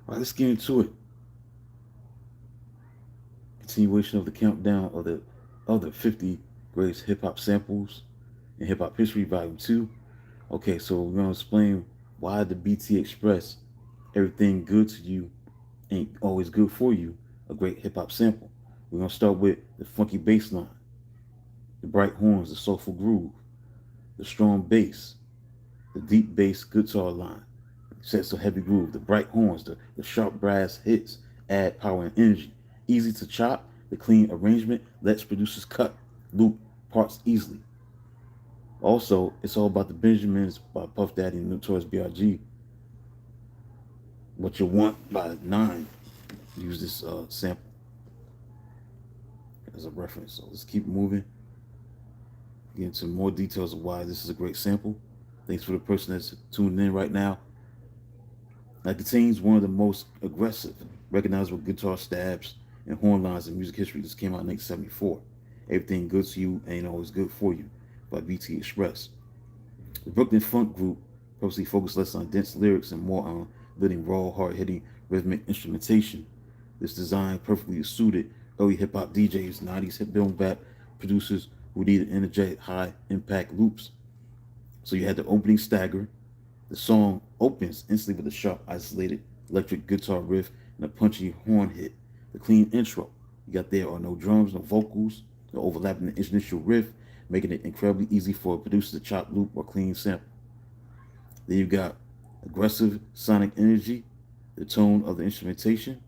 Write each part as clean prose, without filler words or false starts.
All right, let's get into it. Continuation of the countdown of the 50 greatest hip hop samples in hip hop history, volume 2. Okay, so we're gonna explain why the BT Express, everything good to you ain't always good for you, a great hip hop sample. We're gonna start with the funky bass line, the bright horns, the soulful groove, the strong bass, the deep bass guitar line, sets a heavy groove, the bright horns, the sharp brass hits add power and energy. Easy to chop, the clean arrangement lets producers cut, loop parts easily. Also, it's all about the Benjamins by Puff Daddy and Notorious B.I.G. What You Want by Nine use this sample as a reference. So let's keep moving. Get into more details of why this is a great sample. Thanks for the person that's tuning in right now. It contains one of the most aggressive, recognizable guitar stabs and horn lines in music history. This came out in 1974. Everything Good to You Ain't Always Good for You by BT Express. The Brooklyn Funk group purposely focused less on dense lyrics and more on letting raw, hard-hitting rhythmic instrumentation. This design perfectly suited early hip-hop DJs, 90s hip boom bap producers who needed energetic, high-impact loops. So you had the opening stagger. The song opens instantly with a sharp, isolated electric guitar riff and a punchy horn hit. The clean intro. You got there are no drums, no vocals, no overlapping the initial riff, making it incredibly easy for a producer to chop, loop, or clean sample. Then you got aggressive sonic energy. The tone of the instrumentation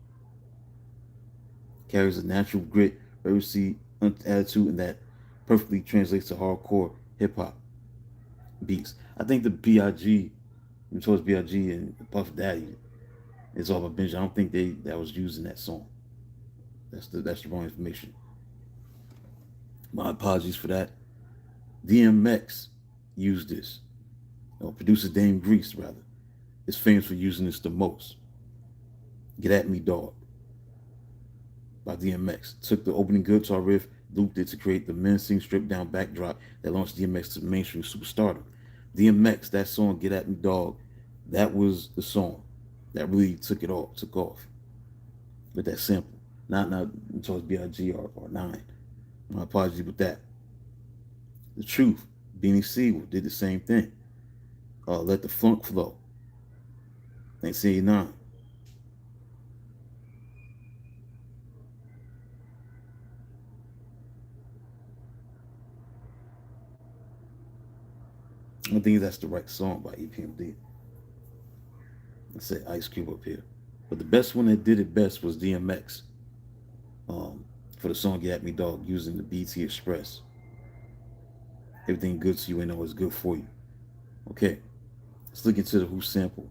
carries a natural grit, urgency, attitude, and that perfectly translates to hardcore hip hop beats. I think the B.I.G. Notorious B.I.G. and Puff Daddy is all about Benji. I don't think that was used in that song. That's the wrong information. My apologies for that. DMX used this. Producer Dame Grease, rather, is famous for using this the most. Get At Me Dog by DMX. Took the opening guitar riff, looped it to create the menacing stripped down backdrop that launched DMX to mainstream superstardom. DMX, that song, Get At Me Dog, that was the song that really took off with that sample. Not towards B.I.G. or Nine. My apologies with that. The Truth, Beanie Siegel did the same thing. Let the Funk Flow, 1989. I think that's the right song by EPMD. I said Ice Cube up here. But the best one that did it best was DMX. for the song Get At Me Dog using the BT Express. Everything good to you ain't always good for you. Okay, let's look into the Who sample.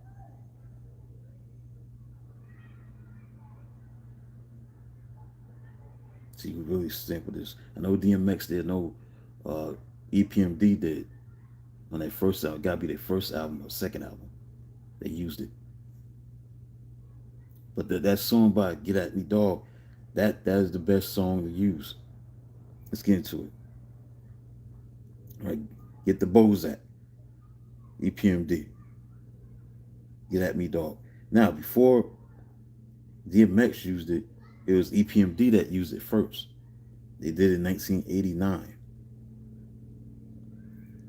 So you can really sample this. I know DMX did, no EPMD did on that first album. Gotta be their first album or second album. They used it. But that song by Get At Me Dog, that is the best song to use. Let's get into it. All right, get the Bozak, EPMD. Get At Me Dog. Now, before DMX used it, it was EPMD that used it first. They did it in 1989.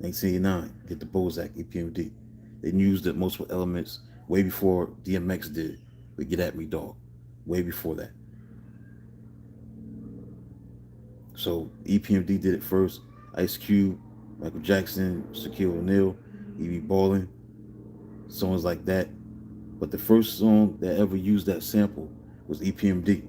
1989, get the Bozak, EPMD. They used the multiple elements way before DMX did with Get At Me Dog. Way before that. So EPMD did it first. Ice Cube, Michael Jackson, Shaquille O'Neal, E.B. Ballin, songs like that. But the first song that ever used that sample was EPMD.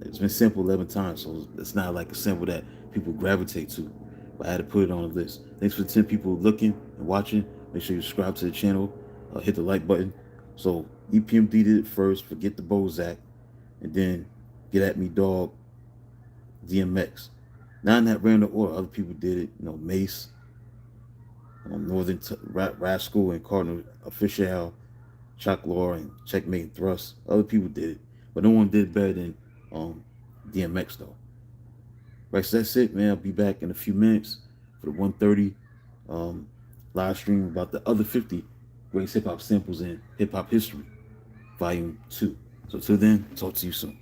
It's been sampled 11 times, so it's not like a sample that people gravitate to. But I had to put it on the list. Thanks for the 10 people looking and watching. Make sure you subscribe to the channel. Hit the like button. So EPMD did it first, Forget the Bozak, and then Get At Me Dog, DMX. Not in that random order. Other people did it. You know, Mace, Northern Rascal and Cardinal Official, Chuck Lorre and Checkmate and Thrust. Other people did it, but no one did it better than DMX though. Right, so that's it, man. I'll be back in a few minutes for the 1:30 live stream about the other 50 greatest hip hop samples in hip hop history, volume 2. So till then, talk to you soon.